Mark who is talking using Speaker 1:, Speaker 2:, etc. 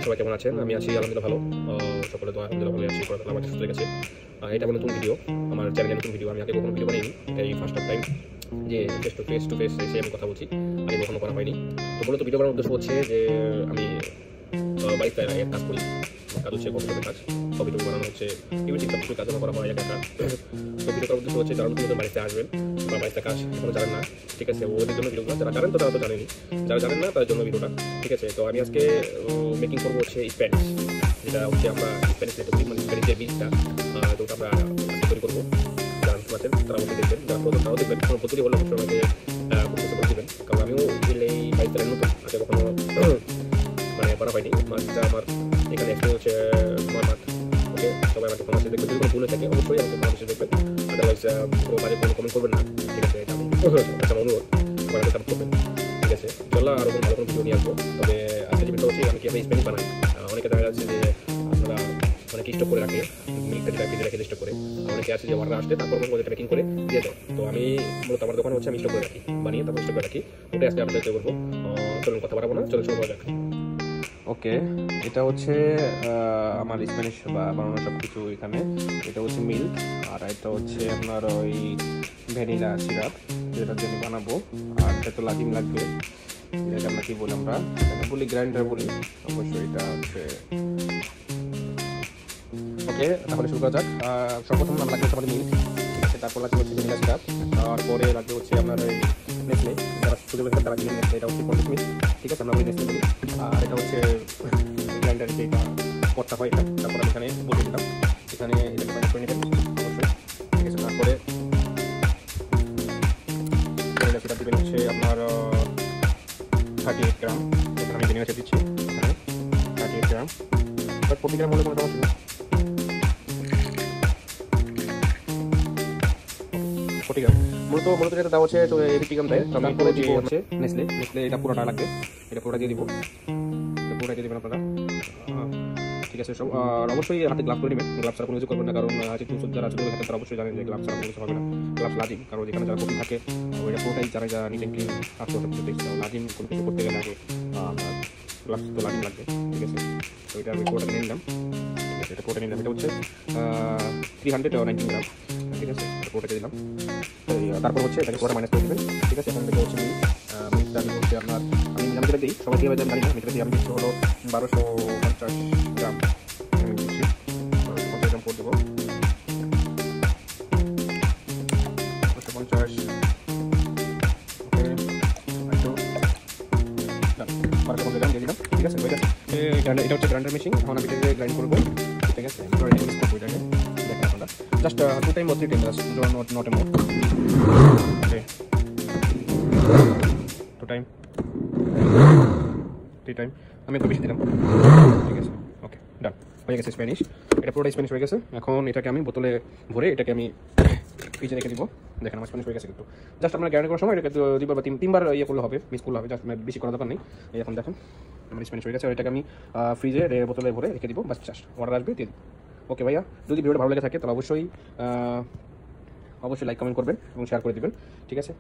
Speaker 1: সবাই কেমন আছেন? আমি আছি আলহামদুলিল্লাহ ভালো। সকলে তো আলহামদুলিল্লাহ ভালো আছি। পড়াশোনা আমার সুস্থ লেগেছে। এটা আমার নতুন ভিডিও, আমার চ্যানেলের নতুন ভিডিও। আমি আগে কখনো ভিডিও বানাইনি, এটাই ফার্স্ট অফ টাইম যে ফেস টু ফেস এসে আমি কথা বলছি। আগে কখনো করা হয়নি। তো মূলত ভিডিও বানানোর উদ্দেশ্য হচ্ছে যে আমি বাড়িতে কাজ করি। কাজ হচ্ছে কম্পিউটারের কাজ। কম্পিউটার বানানো হচ্ছে বিভিন্ন কিছু কাজ করা হয় একা একা। তো ভিডিও করার উদ্দেশ্য হচ্ছে যারা নতুন বাড়িতে আসবেন বা বাড়িতে কাজ এখনো জানেন না, ঠিক আছে, ওদের জন্য ভিডিওগুলো। যারা জানেন তো তারা তো জানেনি, যারা জানেন না তাদের জন্য ভিডিওটা, ঠিক আছে। তো আমি আজকে মেকিং করবো হচ্ছে স্প্যানিশ, যেটা হচ্ছে আমরা স্প্যানিশ মানে স্প্যানিশের বীজটা, তো ওটা আমরা তৈরি করবো। যারা বুঝতে পারছেন তারা অবশ্যই দেখবেন, যারা প্রথম তারাও দেখবেন। কোনো পদ্ধতি হলে অবশ্যই আমাকে করে দেবেন, কারণ আমিও এই বাইক চালানোর নতুন, আগে কখনো মানে করা হয়নি। মাছটা আমার এখানে একটু হচ্ছে 9 মাস। ওকে, সবাই আমাকে কমেন্টে দেখবেন, যদি কোনো ভুলে থাকে অবশ্যই আমাকে কমেন্টে দেখবেন। আদারওয়াইজ কোনো বাজে কোনো কমেন্ট করবেন না, ঠিক আছে। এটা আমার অনুরোধ, সবাই আমাকে সাপোর্ট করবেন, ঠিক আছে। চলো আরও কোনো ভালো কোনো ভিডিও নিয়ে আসবো। তবে আজকে যেটা হচ্ছে আমি কীভাবে স্পেনিশ বানাই। অনেকে দেখা যাচ্ছে যে আপনারা অনেকে স্টক করে রাখে, মিল্কটা যেটা ফ্রিজে রেখে স্টক করে। অনেকে আছে যে অর্ডার আসলে তারপর ওদেরকে প্যাকিং করে দিয়ে দেয়। তো আমি মূলত আমার দোকান হচ্ছে আমি স্টক করে রাখি, বানিয়ে তারপর স্টক করে রাখি। ওটাই আজকে আপনাদের তৈরি করবো। চলুন কথা বাড়াবো না, চলুন শুরু করা যাক। ওকে, এটা হচ্ছে আমার স্প্যানিশ বা বানানো সব কিছু এখানে। এটা হচ্ছে মিল্ক, আর এটা হচ্ছে আপনার ওই ভ্যানিলা সিরাপ, যেটার জন্য বানাবো। আর এটা তো লাজিম লাগবে, এটাকে আমরা কি বলি, আমরা বলি গ্রাইন্ডার বলি অবশ্যই। এটা হচ্ছে ওকে, তাহলে শুরু করা যাক। সর্বপ্রথম আমার লাগবে আমাদের মিল্ক, ঠিক আছে। তারপর লাগবে হচ্ছে ভ্যানিলা সিরাপ, তারপরে লাগবে হচ্ছে আপনার ওই নেসলে, যারা সুযোগ পেয়েছেন তারা কিনে নেসলে, এটা হচ্ছে 50 মিনিট, ঠিক আছে, আমরা ওই নেসলে বলি। আর এটা হচ্ছে গ্রাইন্ডারে যে পটটা হয় এটা। তারপর আমি এখানে বসে দিলাম, এখানে এটাকে ব্যালেন্স করে নেবেন অবশ্যই, ঠিক আছে। তারপরে ভ্যানিলা সিরাপ দেবেন হচ্ছে আপনার 38 গ্রাম। এখানে আমি ভ্যানিলা সিরাপ দিচ্ছি, এখানে 38 গ্রাম। 40 গ্রাম হলে কোনো সমস্যা নেই। 40 গ্রাম মূলত যেটা দেওয়া হচ্ছে, তো 80 গ্রাম দেয়। তো আমি পুরো দিয়ে হচ্ছে নেসলে এটা পুরোটা লাগবে, এটা পুরোটা দিয়ে দিব, পুরোটা দিয়ে দেবেন আপনারা, ঠিক আছে। সব আর অবশ্যই হাতে গ্লাভস করে নেবেন, গ্লাভস ছাড়া কোনো কিছু করবেন না, কারণ যারা ছোটো থাকেন তারা অবশ্যই জানেন যে গ্লাভস ছাড়া কোনো কিছু হবে না। গ্লাভস লাজিম, কারণ যেখানে যারা কপি থাকে ওইটা পুরোটাই যারা নিট অ্যান্ড ক্লিন আসতে সব কিছু দেখতে লাজিম। কোনো কিছু করতে গেলে আগে গ্লাভস তো লাজিম লাগবে, ঠিক আছে। তো এটা আমি পুরোটা নিয়ে নিলাম, ঠিক আছে। এটা পুরোটা নিলাম, এটা হচ্ছে 319 গ্রাম, ঠিক আছে। পুরোটা দিয়ে দিলাম। তারপর হচ্ছে এটাকে পুরোটা মাইনাস করে দেবেন, ঠিক আছে। এখন থেকে হচ্ছে মিক্সটা আমি হচ্ছে আপনার আমি যেটা দিই সবাই দিয়ে জানি না, মিটার দিয়ে আমি দিচ্ছি হলো 1250 গ্রাম। আমি দিচ্ছি 1250 গ্রাম করে দেবো, 1250। ওকে, একটু 1250 গ্রাম দিয়ে দিলাম, ঠিক আছে। এটা হচ্ছে গ্রাইন্ডার মেশিন, এখন আমি এটাকে গ্রাইন্ড করবো, ঠিক আছে। মিক্স করবো এটাকে, দেখেন আপনারা just 2 time or 3 time, just not a more, okay. 2 time 3 time, আমি একটু বেশি দিলাম, ঠিক আছে। ওকে, ডান হয়ে গেছে স্প্যানিশ। এটা পুরোটাই স্প্যানিশ হয়ে গেছে। এখন এটাকে আমি বোতলে ভরে এটাকে আমি ফ্রিজে রেখে দিব। দেখেন আমার স্প্যানিশ হয়ে গেছে। কিন্তু জাস্ট আপনার গ্রাইন্ড করার সময় এটাকে 2 বা 3বার ইয়ে করলে হবে, মিক্স করলে হবে, জাস্ট বেশি করার দরকার নেই। এখন দেখেন আমার স্প্যানিশ হয়ে গেছে। এটাকে আমি ফ্রিজে বোতলে ভরে রেখে দিব, বাস জাস্ট অর্ডার আসবে দিয়ে দিব। ওকে ভাইয়া, যদি ভিডিওটা ভালো লেগে থাকে তাহলে অবশ্যই লাইক কমেন্ট করবেন এবং শেয়ার করে দিবেন, ঠিক আছে।